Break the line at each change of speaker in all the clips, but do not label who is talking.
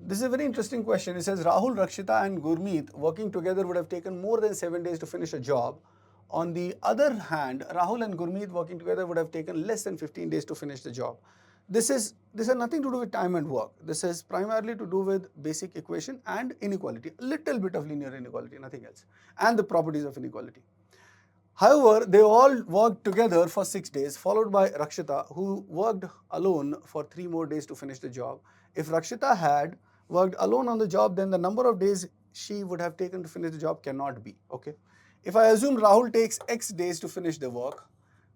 This is a very interesting question. It says Rahul, Rakshita and Gurmeet working together would have taken more than 7 days to finish a job. On the other hand, Rahul and Gurmeet working together would have taken less than 15 days to finish the job. This has nothing to do with time and work. This is primarily to do with basic equation and inequality, a little bit of linear inequality, nothing else, and the properties of inequality. However, they all worked together for 6 days, followed by Rakshita, who worked alone for 3 more days to finish the job. If Rakshita had worked alone on the job, then the number of days she would have taken to finish the job cannot be. Okay. If I assume Rahul takes X days to finish the work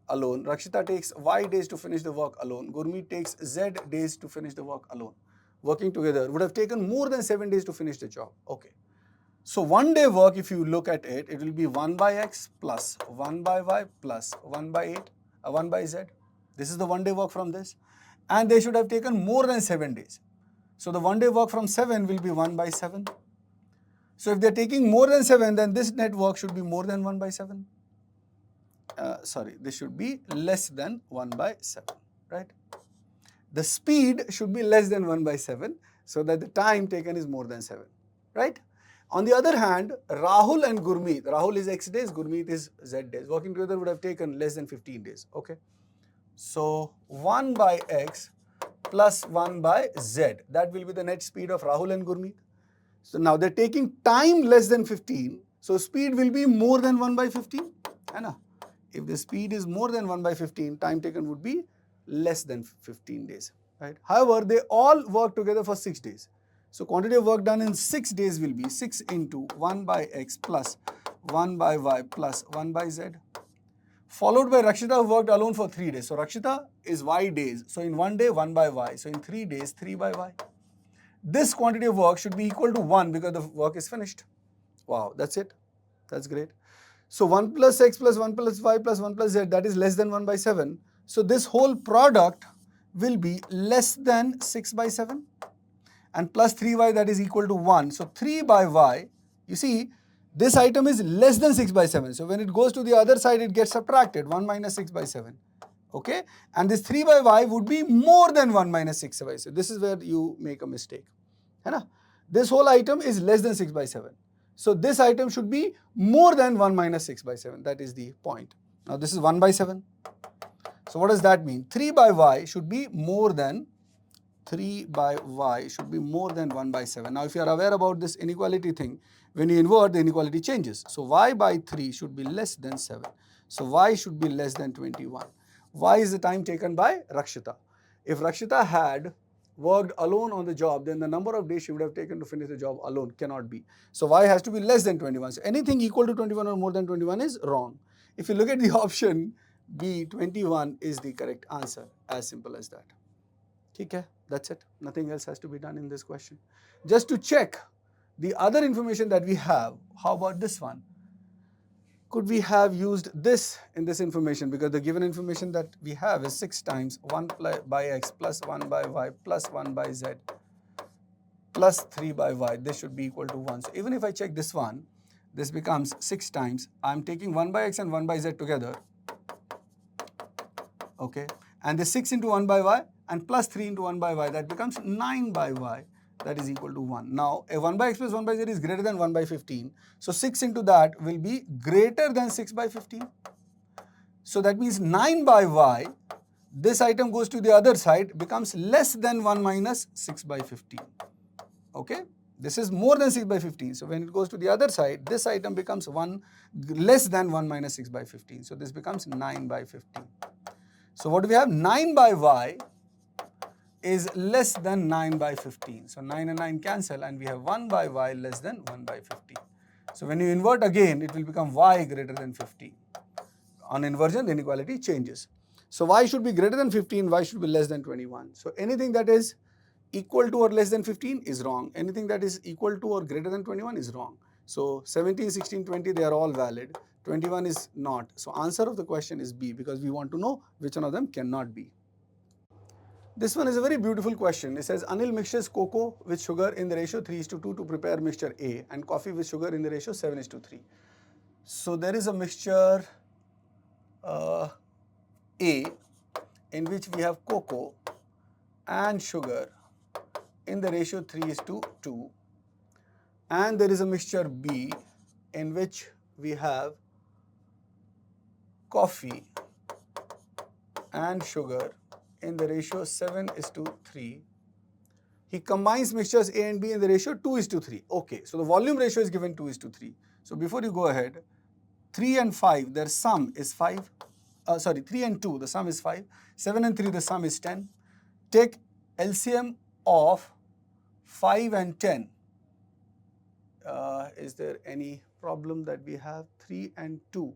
alone, Rakshita takes Y days to finish the work alone, Gurmeet takes Z days to finish the work alone, working together would have taken more than 7 days to finish the job. Okay. So 1 day work, if you look at it, it will be 1 by X plus 1 by Y plus 1 by 1 by Z. This is the 1 day work from this. And they should have taken more than 7 days. So the 1 day work from 7 will be 1 by 7. So if they're taking more than 7, then this net work should be more than 1 by 7. This should be less than 1 by 7, right? The speed should be less than 1 by 7, so that the time taken is more than 7, right? On the other hand, Rahul and Gurmeet, Rahul is X days, Gurmeet is Z days, working together would have taken less than 15 days, okay? So 1 by X plus 1 by Z, that will be the net speed of Rahul and Gurmeet. So now they're taking time less than 15, so speed will be more than 1 by 15, hai? If the speed is more than 1 by 15, time taken would be less than 15 days, right? However, they all work together for 6 days. So quantity of work done in 6 days will be 6 into 1 by X plus 1 by Y plus 1 by Z. Followed by Rakshita, who worked alone for 3 days. So Rakshita is Y days. So in 1 day, 1 by Y. So in 3 days, 3 by Y. This quantity of work should be equal to 1 because the work is finished. Wow, that's it. That's great. So 1 plus X plus 1 plus Y plus 1 plus Z, that is less than 1 by 7. So this whole product will be less than 6 by 7. And plus 3Y, that is equal to 1. So 3 by Y, you see, this item is less than 6 by 7. So when it goes to the other side, it gets subtracted, 1 minus 6 by 7. Okay? And this 3 by Y would be more than 1 minus 6 by 7. This is where you make a mistake. This whole item is less than 6 by 7. So this item should be more than 1 minus 6 by 7. That is the point. Now this is 1 by 7. So what does that mean? 3 by Y should be more than 3 by Y should be more than 1 by 7. Now if you are aware about this inequality thing, when you invert, the inequality changes. So Y by 3 should be less than 7. So Y should be less than 21. Y is the time taken by Rakshita. If Rakshita had worked alone on the job, then the number of days she would have taken to finish the job alone cannot be. So Y has to be less than 21. So anything equal to 21 or more than 21 is wrong. If you look at the option B, 21 is the correct answer. As simple as that. Okay, that's it. Nothing else has to be done in this question. Just to check the other information that we have, how about this one? Could we have used this in this information? Because the given information that we have is 6 times 1 by X plus 1 by Y plus 1 by Z plus 3 by Y. This should be equal to 1. So even if I check this one, this becomes 6 times. I'm taking 1 by X and 1 by Z together. Okay. And the 6 into 1 by Y and plus 3 into 1 by Y, that becomes 9 by Y. That is equal to 1. Now, a 1 by X plus 1 by Z is greater than 1 by 15. So 6 into that will be greater than 6 by 15. So that means 9 by Y, this item goes to the other side, becomes less than 1 minus 6 by 15. Okay. This is more than 6 by 15. So when it goes to the other side, this item becomes less than 1 minus 6 by 15. So this becomes 9 by 15. So what do we have? 9 by Y is less than 9 by 15. So 9 and 9 cancel and we have 1 by Y less than 1 by 15. So when you invert again, it will become Y greater than 15. On inversion, the inequality changes. So Y should be greater than 15, Y should be less than 21. So anything that is equal to or less than 15 is wrong. Anything that is equal to or greater than 21 is wrong. So 17, 16, 20, they are all valid. 21 is not. So answer of the question is B, because we want to know which one of them cannot be. This one is a very beautiful question. It says Anil mixes cocoa with sugar in the ratio 3:2 to prepare mixture A and coffee with sugar in the ratio 7:3. So there is a mixture A in which we have cocoa and sugar in the ratio 3:2, and there is a mixture B in which we have coffee and sugar in the ratio 7:3. He combines mixtures A and B in the ratio 2:3. Okay, so the volume ratio is given 2:3. So before you go ahead, 3 and 5, their sum is 5. 3 and 2, the sum is 5. 7 and 3, the sum is 10. Take LCM of 5 and 10. Is there any problem that we have? 3 and 2,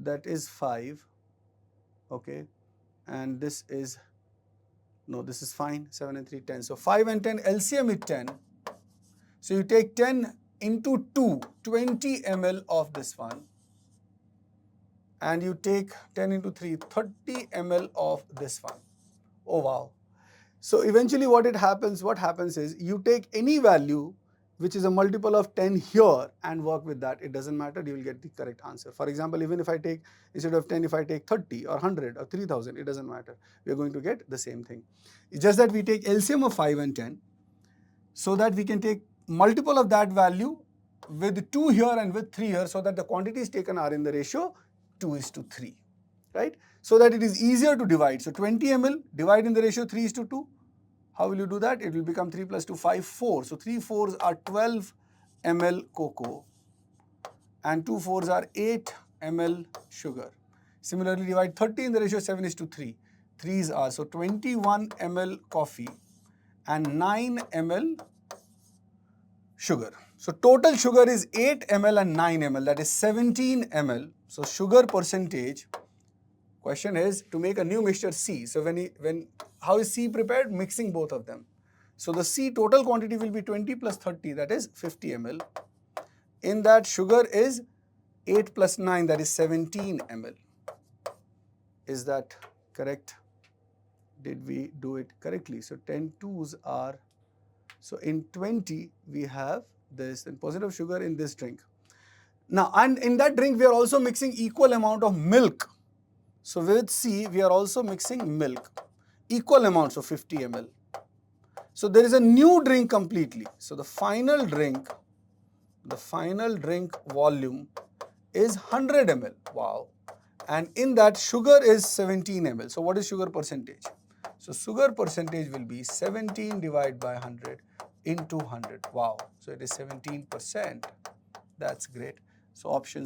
that is 5. Okay, and this is, no, this is fine. 7 and 3, 10. So 5 and 10, LCM is 10. So you take 10 into 2, 20 ml of this one. And you take 10 into 3, 30 ml of this one. Oh wow. So eventually what happens is you take any value which is a multiple of 10 here and work with that. It doesn't matter, you will get the correct answer. For example, even if I take, instead of 10, if I take 30 or 100 or 3000, it doesn't matter. We are going to get the same thing. It's just that we take LCM of 5 and 10 so that we can take multiple of that value with 2 here and with 3 here, so that the quantities taken are in the ratio 2:3, right? So that it is easier to divide. So 20 ml, divide in the ratio 3:2. How will you do that? It will become 3 plus 2, 5, 4. So 3 4s are 12 ml cocoa and 2 4s are 8 ml sugar. Similarly, divide 30 in the ratio 7:3. 3s are, so 21 ml coffee and 9 ml sugar. So total sugar is 8 ml and 9 ml, that is 17 ml. So sugar percentage, question is to make a new mixture C. So how is C prepared? Mixing both of them. So the C total quantity will be 20 plus 30, that is 50 ml. In that, sugar is 8 plus 9, that is 17 ml. Is that correct? Did we do it correctly? So 10 2s are, so in 20 we have this percent of sugar in this drink. Now, and in that drink we are also mixing equal amount of milk. So with C we are also mixing milk, equal amounts of 50 ml. So there is a new drink completely. So the final drink volume is 100 ml. Wow. And in that, sugar is 17 ml. So what is sugar percentage? So sugar percentage will be 17 divided by 100 into 100. Wow. So it is 17%. That's great. So option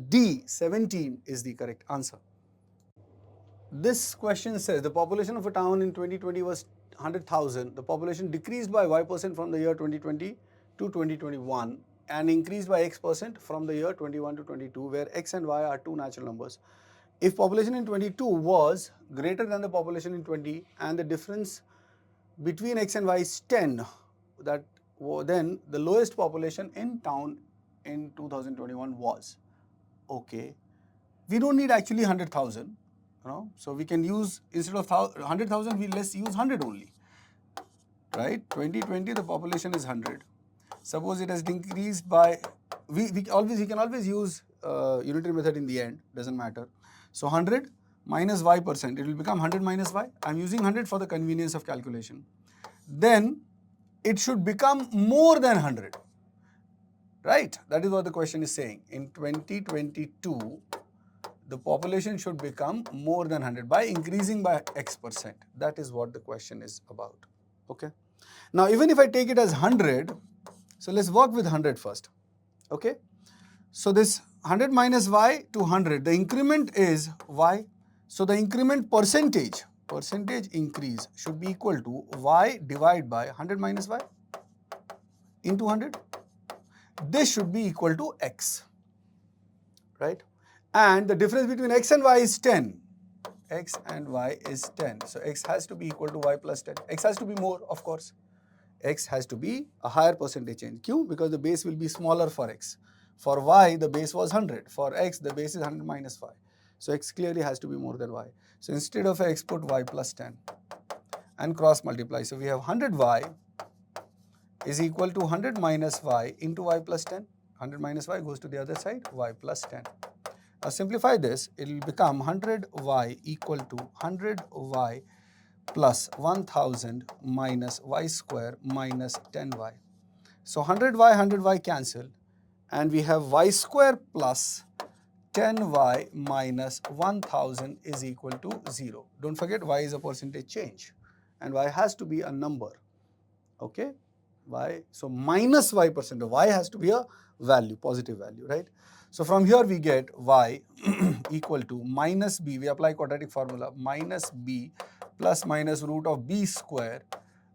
D, 17 is the correct answer. This question says the population of a town in 2020 was 100,000. The population decreased by Y% from the year 2020 to 2021 and increased by X% from the year 21 to 22, where X and Y are two natural numbers. If population in 22 was greater than the population in 20 and the difference between X and Y is 10, then the lowest population in town in 2021 was. Okay, we don't need actually 100,000. So we can use, instead of 100,000, let's use 100 only, right? 2020, the population is 100. Suppose it has decreased by, we can always use unitary method in the end, doesn't matter. So 100 minus Y%, it will become 100 minus Y. I'm using 100 for the convenience of calculation. Then it should become more than 100, right? That is what the question is saying. In 2022, the population should become more than 100 by increasing by X%. That is what the question is about. Okay. Now, even if I take it as 100, so let's work with 100 first. Okay. So this 100 minus Y to 100, the increment is Y. So the increment percentage increase should be equal to Y divided by 100 minus Y into 100. This should be equal to X, right? And the difference between X and Y is 10. X and Y is 10. So X has to be equal to Y plus 10. X has to be more, of course. X has to be a higher percentage change. Q, because the base will be smaller for X. For Y, the base was 100. For X, the base is 100 minus Y. So X clearly has to be more than Y. So instead of X, put Y plus 10 and cross multiply. So we have 100Y is equal to 100 minus Y into Y plus 10. 100 minus Y goes to the other side, Y plus 10. Now simplify this, it will become 100Y equal to 100Y plus 1000 minus y square minus 10y. So 100y cancel, and we have y square plus 10y minus 1000 is equal to 0. Don't forget, y is a percentage change and y has to be a number. Okay, y, so minus y percent, y has to be a value, positive value, right? So from here we get y equal to minus b, we apply quadratic formula, minus b plus minus root of b square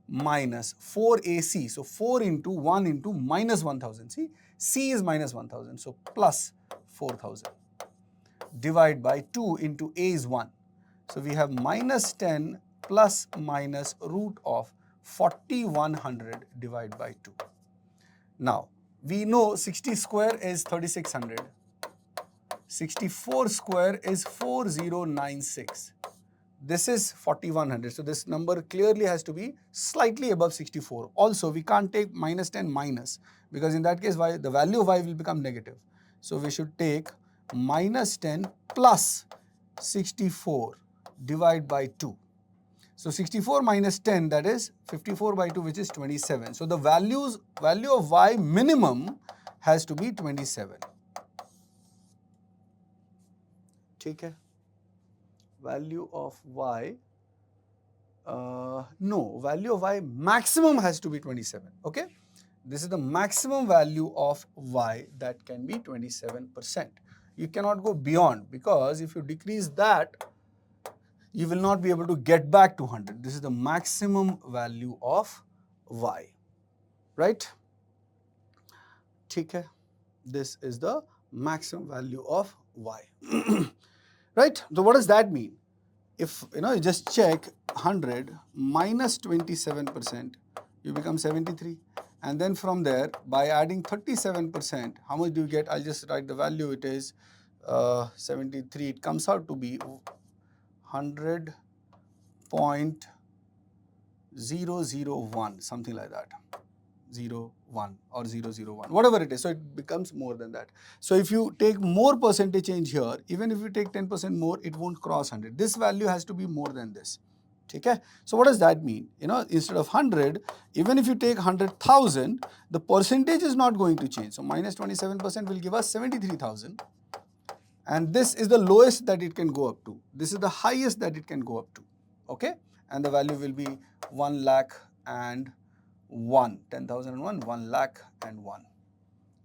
minus 4ac, so 4 into 1 into minus 1000, see, c is minus 1000, so plus 4000, divide by 2 into a is 1. So we have minus 10 plus minus root of 4100 divided by 2. Now, we know 60 square is 3600, 64 square is 4096. This is 4100. So this number clearly has to be slightly above 64. Also, we can't take minus 10 minus, because in that case, y, the value of y will become negative. So we should take minus 10 plus 64 divided by 2. So 64 minus 10, that is 54 by 2, which is 27. So the value of y minimum has to be 27. Okay. Value of y, no, value of y maximum has to be 27. Okay. This is the maximum value of y, that can be 27%. You cannot go beyond, because if you decrease that, you will not be able to get back to 100. This is the maximum value of y, right? Okay. This is the maximum value of y. Right? So what does that mean? If you just check 100 minus 27%, you become 73. And then from there, by adding 37%, how much do you get? I'll just write the value. It is 73. It comes out to be 100.001, something like that. 01 or 001, whatever it is. So it becomes more than that. So if you take more percentage change here, even if you take 10% more, it won't cross 100. This value has to be more than this. Okay. So what does that mean? Instead of 100, even if you take 100,000, the percentage is not going to change. So minus 27% will give us 73,000. And this is the lowest that it can go up to. This is the highest that it can go up to. Okay. And the value will be 1 lakh and 1, 10,001, 1 lakh and 1.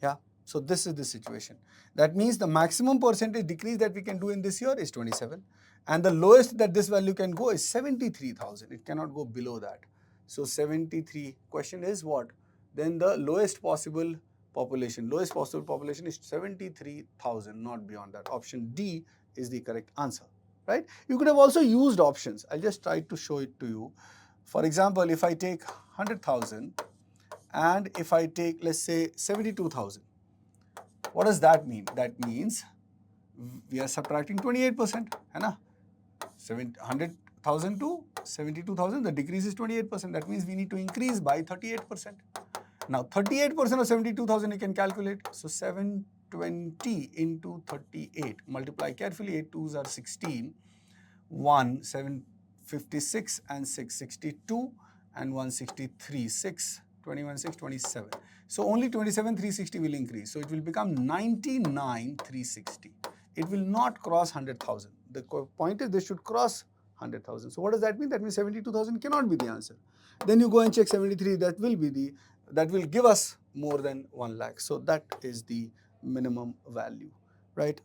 Yeah. So this is the situation. That means the maximum percentage decrease that we can do in this year is 27. And the lowest that this value can go is 73,000. It cannot go below that. So 73, question is what? Then the lowest possible population is 73,000, not beyond that. Option D is the correct answer, right? You could have also used options. I'll just try to show it to you. For example, if I take 100,000 and if I take, let's say, 72,000, what does that mean? That means we are subtracting 28%. 100,000 to 72,000, the decrease is 28%. That means we need to increase by 38%. Now, 38% of 72,000 you can calculate. So 720 into 38. Multiply carefully. 8 2s are 16. 1, 756 and 662 and 163. 6, 21, 6, 27. So only 27,360 will increase. So it will become 99,360. It will not cross 100,000. The point is this should cross 100,000. So what does that mean? That means 72,000 cannot be the answer. Then you go and check 73. That will give us more than 1 lakh. So that is the minimum value, right?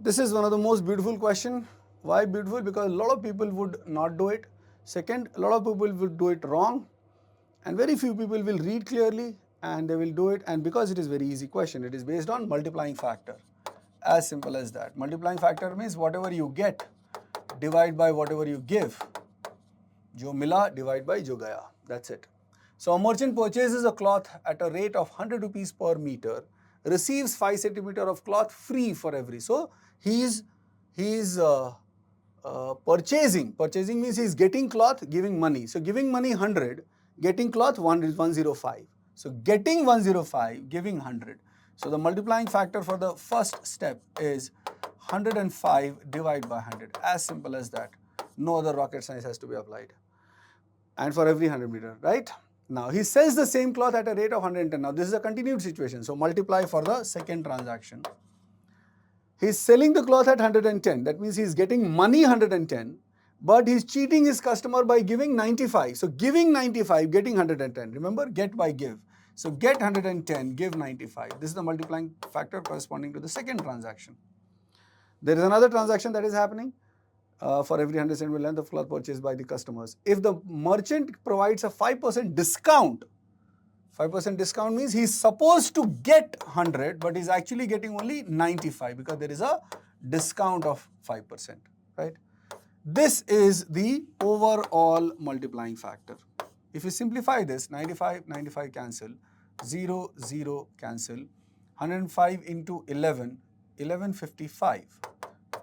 This is one of the most beautiful question. Why beautiful? Because a lot of people would not do it. Second, a lot of people would do it wrong. And very few people will read clearly and they will do it. And because it is very easy question, it is based on multiplying factor. As simple as that. Multiplying factor means whatever you get, divide by whatever you give. Jo mila, divide by jo gaya. That's it. So a merchant purchases a cloth at a rate of 100 rupees per meter, receives 5 centimeter of cloth free for every. So he is purchasing. Purchasing means he is getting cloth, giving money. So giving money 100, getting cloth 105. So getting 105, giving 100. So the multiplying factor for the first step is 105 divided by 100. As simple as that. No other rocket science has to be applied. And for every 100 meter, right? Now, he sells the same cloth at a rate of 110. Now, this is a continued situation. So, multiply for the second transaction. He's selling the cloth at 110. That means he's getting money 110, but he's cheating his customer by giving 95. So, giving 95, getting 110. Remember, get by give. So, get 110, give 95. This is the multiplying factor corresponding to the second transaction. There is another transaction that is happening. For every 100 centimeter length of cloth purchased by the customers. If the merchant provides a 5% discount, 5% discount means he's supposed to get 100, but he's actually getting only 95 because there is a discount of 5%, right? This is the overall multiplying factor. If you simplify this, 95, 95 cancel, 0, 0 cancel, 105 into 11, 1155.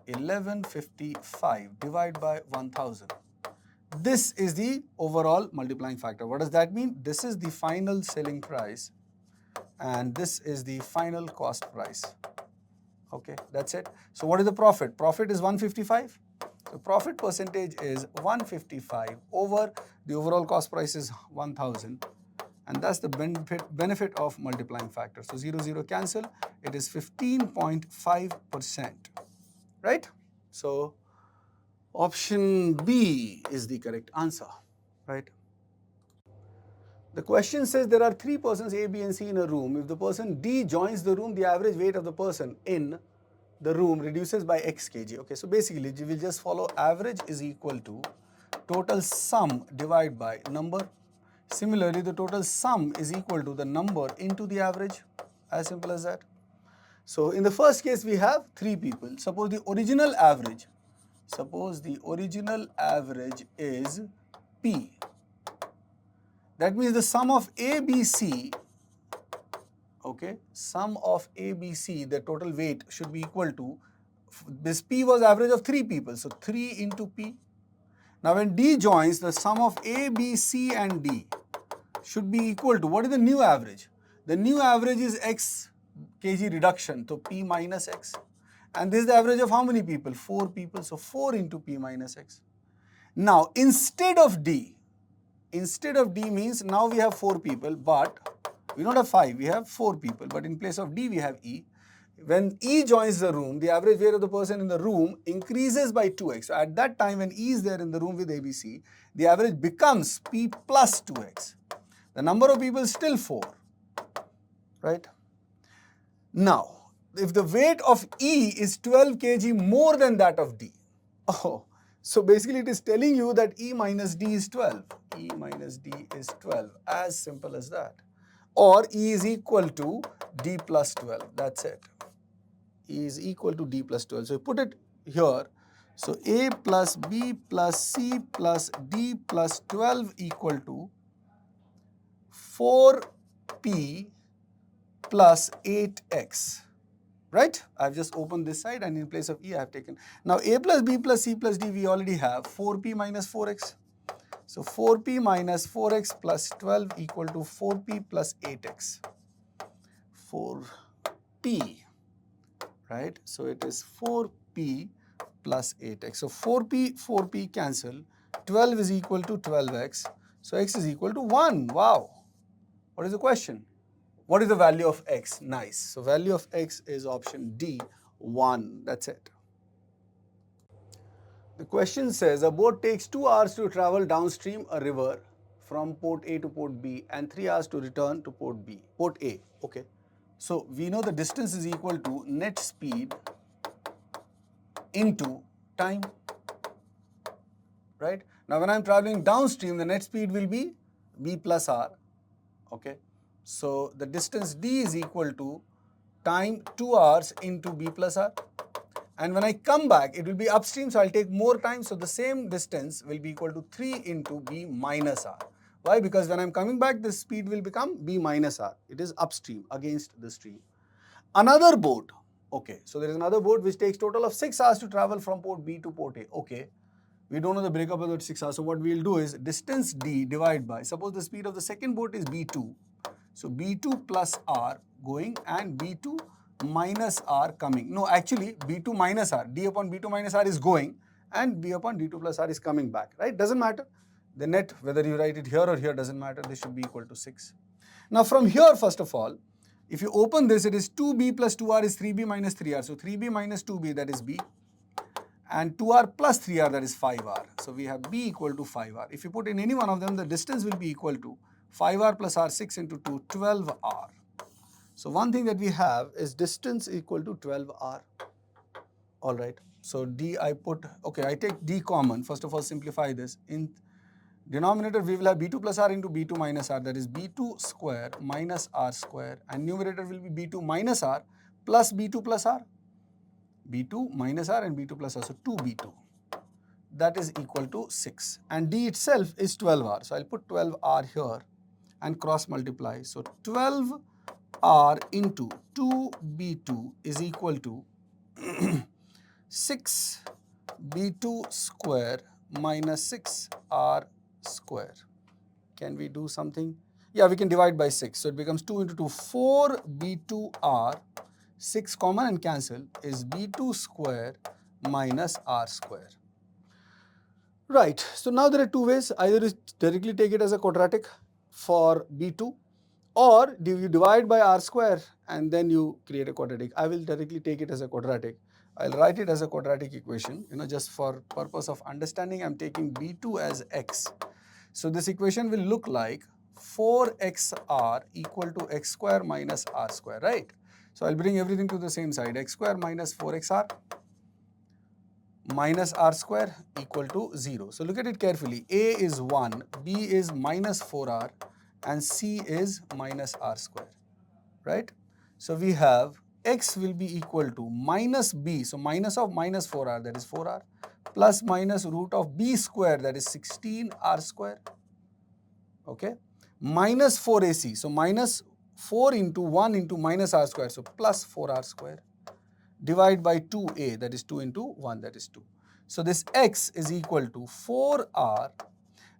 1155 divided by 1000. This is the overall multiplying factor. What does that mean? This is the final selling price and this is the final cost price. Okay, that's it. So what is the profit? Profit is 155. So profit percentage is 155 over the overall cost price is 1000. And that's the benefit of multiplying factor. So 0, 0 cancel. It is 15.5%. Right? So, option B is the correct answer, right? The question says there are 3 persons A, B and C in a room. If the person D joins the room, the average weight of the person in the room reduces by X kg. Okay, so basically we will just follow average is equal to total sum divided by number. Similarly, the total sum is equal to the number into the average. As simple as that. So, in the first case, we have 3 people. Suppose the original average is P. That means the sum of A, B, C, okay, sum of A, B, C, the total weight should be equal to, this P was average of 3 people. So, 3 into P. Now, when D joins, the sum of A, B, C and D should be equal to, what is the new average? The new average is X kg reduction, so P minus X. And this is the average of how many people? 4 people, so 4 into P minus X. Now, instead of D means now we have 4 people, but we don't have 5, we have 4 people, but in place of D we have E. When E joins the room, the average weight of the person in the room increases by 2x. So at that time when E is there in the room with ABC, the average becomes P plus 2x. The number of people is still 4, right? Now, if the weight of E is 12 kg more than that of D, so basically it is telling you that E minus D is 12. E minus D is 12, as simple as that. Or E is equal to D plus 12, that's it. E is equal to D plus 12. So you put it here. So A plus B plus C plus D plus 12 equal to 4P plus 8x, right? I've just opened this side and in place of E I have taken. Now A plus B plus C plus D we already have 4P minus 4x. So 4P minus 4x plus 12 equal to 4P plus 8x. 4P, right? So it is 4P plus 8x. So 4P cancel. 12 is equal to 12x. So x is equal to 1. Wow. What is the question? What is the value of x? Nice. So value of x is option D, 1. That's it. The question says a boat takes 2 hours to travel downstream a river from port A to port B and 3 hours to return to port A. Okay. So we know the distance is equal to net speed into time, right? Now when I'm traveling downstream, the net speed will be B plus R, okay? So the distance D is equal to time 2 hours into B plus R. And when I come back, it will be upstream, so I'll take more time. So the same distance will be equal to 3 into B minus R. Why? Because when I'm coming back, the speed will become B minus R. It is upstream against the stream. Another boat, okay, so there is another boat which takes total of 6 hours to travel from port B to port A. Okay, we don't know the breakup of that 6 hours. So what we'll do is distance D divided by, suppose the speed of the second boat is B2. So B2 plus R going and B2 minus R coming. No, actually B2 minus R, D upon B2 minus R is going and b upon d2 plus r is coming back, right? Doesn't matter. The net, whether you write it here or here, doesn't matter. This should be equal to 6. Now from here, first of all, if you open this, it is 2b plus 2r is 3b minus 3r. So 3b minus 2b, that is b. And 2r plus 3r, that is 5r. So we have b equal to 5r. If you put in any one of them, the distance will be equal to 5r plus r, 6 into 2, 12r. So one thing that we have is distance equal to 12r. All right. So d I put, okay, I take d common. First of all, simplify this. In denominator, we will have b2 plus r into b2 minus r, that is b2 square minus r square. And numerator will be b2 minus r plus b2 plus r. b2 minus r and b2 plus r, so 2b2. That is equal to 6. And d itself is 12r. So I'll put 12r here and cross multiply. So 12r into 2b2 is equal to 6b2 square minus 6r square. Can we do something? Yeah, we can divide by 6. So it becomes 2 into 2, 4b2r, 6 common and cancel, is b2 square minus r square. Right. So now there are two ways. Either you directly take it as a quadratic for b2, or do you divide by r square and then you create a quadratic. I will directly take it as a quadratic. I'll write it as a quadratic equation, just for purpose of understanding. I'm taking b2 as x. So this equation will look like 4xr equal to x square minus r square, right? So I'll bring everything to the same side. X square minus 4xr minus r square equal to 0. So look at it carefully. A is 1, B is minus 4r, and C is minus r square, right? So we have x will be equal to minus b, so minus of minus 4r, that is 4r, plus minus root of b square, that is 16r square, okay, minus 4ac, so minus 4 into 1 into minus r square, so plus 4r square, divide by 2a, that is 2 into 1, that is 2. So this x is equal to 4r.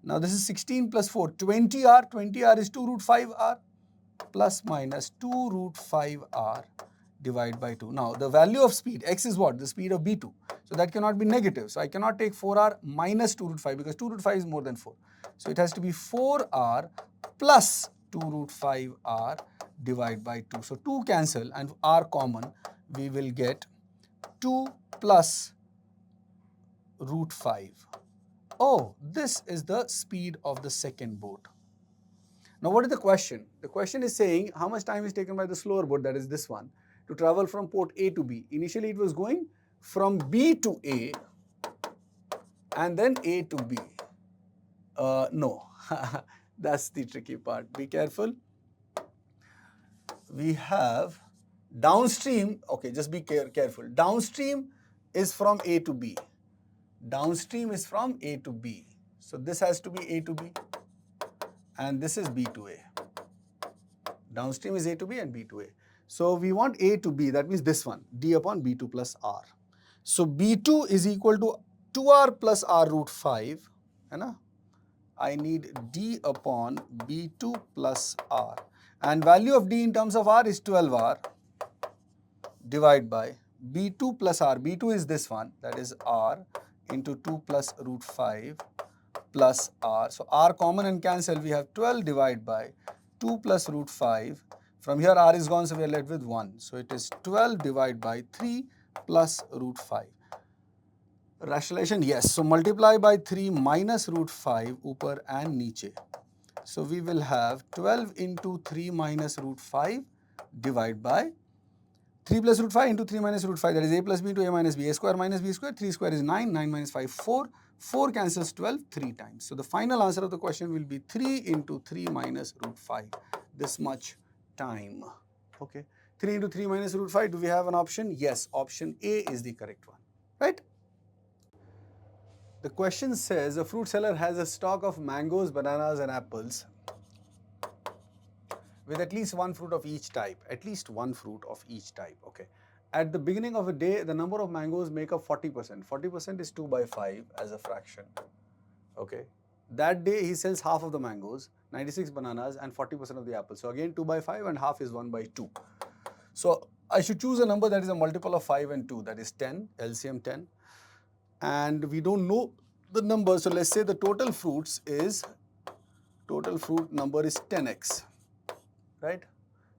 Now this is 16 plus 4, 20r, 20r is 2 root 5r, plus minus 2 root 5r, divide by 2. Now the value of speed, x is what? The speed of b2. So that cannot be negative. So I cannot take 4r minus 2 root 5 because 2 root 5 is more than 4. So it has to be 4r plus 2 root 5r divide by 2. So 2 cancel and r common. We will get 2 plus root 5. Oh, this is the speed of the second boat. Now what is the question? The question is saying how much time is taken by the slower boat, that is this one, to travel from port A to B. Initially it was going from B to A and then A to B. No, that's the tricky part. Be careful. We have downstream, okay, just be careful. Downstream is from A to B. Downstream is from A to B. So this has to be A to B and this is B to A. Downstream is A to B and B to A. So we want A to B, that means this one, D upon B2 plus R. So B2 is equal to 2R plus R root 5. I need D upon B2 plus R. And value of D in terms of R is 12R. Divide by B2 plus R. B2 is this one, that is R into 2 plus root 5 plus R. So R common and cancel, we have 12 divided by 2 plus root 5. From here R is gone, so we are left with 1. So it is 12 divided by 3 plus root 5. Rationalization, yes. So multiply by 3 minus root 5 upar and niche. So we will have 12 into 3 minus root 5 divided by 3 plus root 5 into 3 minus root 5, that is a plus b into a minus b. A square minus b square, 3 square is 9, 9 minus 5, 4. 4 cancels 12, 3 times. So the final answer of the question will be 3 into 3 minus root 5. This much time. Okay. 3 into 3 minus root 5, do we have an option? Yes, option A is the correct one. Right? The question says a fruit seller has a stock of mangoes, bananas and apples with at least one fruit of each type. At least one fruit of each type. Okay. At the beginning of a day, the number of mangoes make up 40%. 40% is 2 by 5 as a fraction. Okay. That day he sells half of the mangoes, 96 bananas and 40% of the apples. So again 2 by 5 and half is 1 by 2. So I should choose a number that is a multiple of 5 and 2, that is 10, LCM 10. and we don't know the number. So let's say the total fruit number is 10x, right?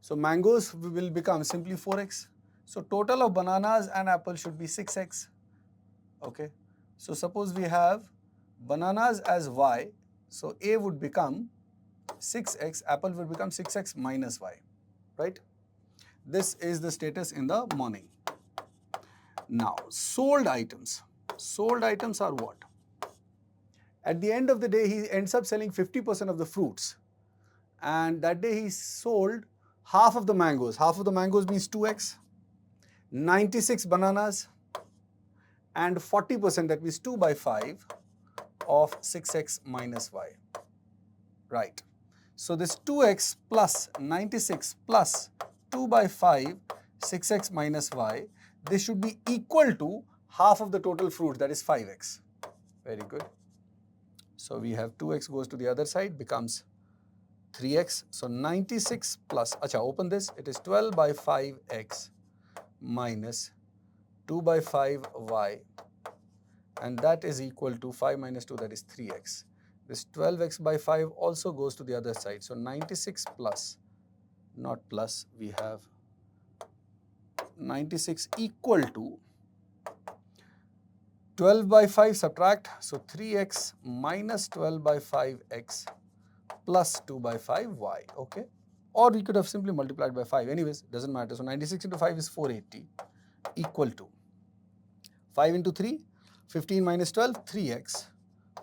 So mangoes will become simply 4x. So total of bananas and apples should be 6x. Okay. So suppose we have bananas as y. So A would become 6x, apple would become 6x minus y, right? This is the status in the morning. Now, sold items. Sold items are what? At the end of the day, he ends up selling 50% of the fruits. And that day he sold half of the mangoes. Half of the mangoes means 2x, 96 bananas, and 40%, that means 2 by 5 of 6x minus y. Right. So this 2x plus 96 plus 2 by 5, 6x minus y, this should be equal to half of the total fruit, that is 5x. Very good. So we have 2x goes to the other side, becomes 3x. So 96 plus, open this, it is 12 by 5x minus 2 by 5y, and that is equal to 5 minus 2, that is 3x. This 12x by 5 also goes to the other side. So 96 plus, not plus, we have 96 equal to 12 by 5 subtract, so 3x minus 12 by 5x plus 2 by 5y, okay? Or we could have simply multiplied by 5. Anyways, doesn't matter. So 96 into 5 is 480 equal to 5 into 3, 15 minus 12, 3x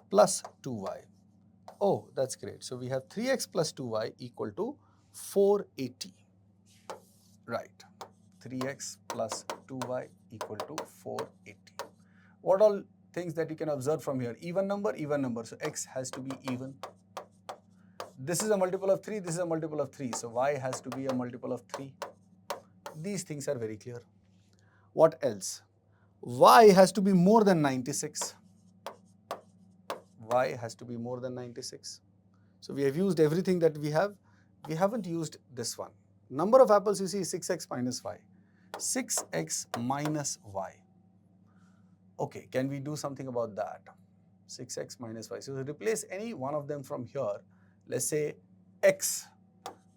plus 2y. Oh, that's great. So we have 3x plus 2y equal to 480. Right. 3x plus 2y equal to 480. What all things that you can observe from here? Even number, even number. So x has to be even. This is a multiple of 3, this is a multiple of 3. So y has to be a multiple of 3. These things are very clear. What else? Y has to be more than 96. Y has to be more than 96. So we have used everything that we have. We haven't used this one. Number of apples you see is 6x minus y. 6x minus y. Okay, can we do something about that? 6x minus y. So replace any one of them from here. Let's say x,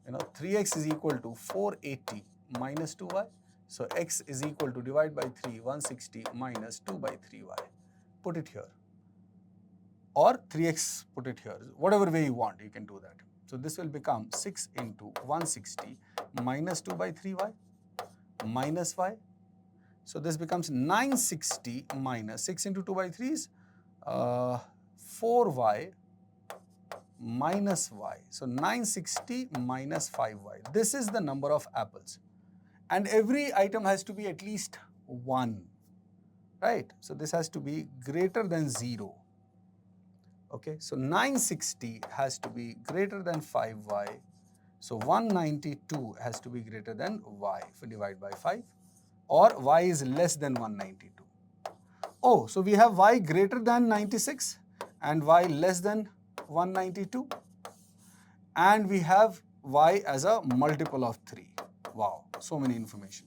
3x is equal to 480 minus 2y. So x is equal to, divide by 3, 160 minus 2 by 3y. Put it here. Or 3x, put it here. Whatever way you want, you can do that. So this will become 6 into 160 minus 2 by 3y minus y. So this becomes 960 minus 6 into 2 by 3 is 4y minus y. So 960 minus 5y. This is the number of apples. And every item has to be at least 1. Right? So this has to be greater than 0. Okay, so 960 has to be greater than 5y. So 192 has to be greater than y. If we divide by 5, or y is less than 192. Oh, so we have y greater than 96 and y less than 192. And we have y as a multiple of 3. Wow, so many information.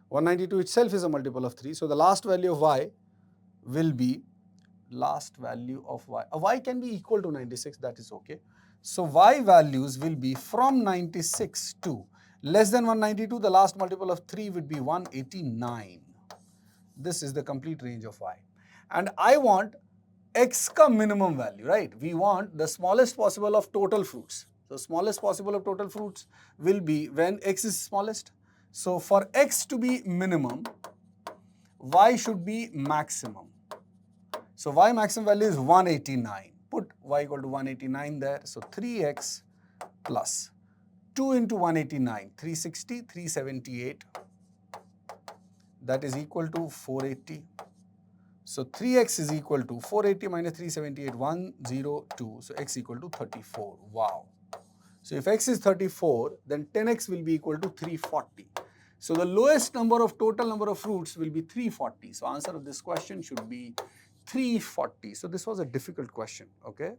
192 itself is a multiple of 3. So the last value of y will be last value of y. Y can be equal to 96, that is okay. So y values will be from 96 to less than 192, the last multiple of 3 would be 189. This is the complete range of y. And I want x ka minimum value, right? We want the smallest possible of total fruits. So smallest possible of total fruits will be when x is smallest. So for x to be minimum, y should be maximum. So y maximum value is 189. Put y equal to 189 there. So 3x plus 2 into 189, 360, 378. That is equal to 480. So 3x is equal to 480 minus 378, 102. So x equal to 34. Wow. So if x is 34, then 10x will be equal to 340. So the lowest number of total number of fruits will be 340. So answer of this question should be 340. So this was a difficult question, okay?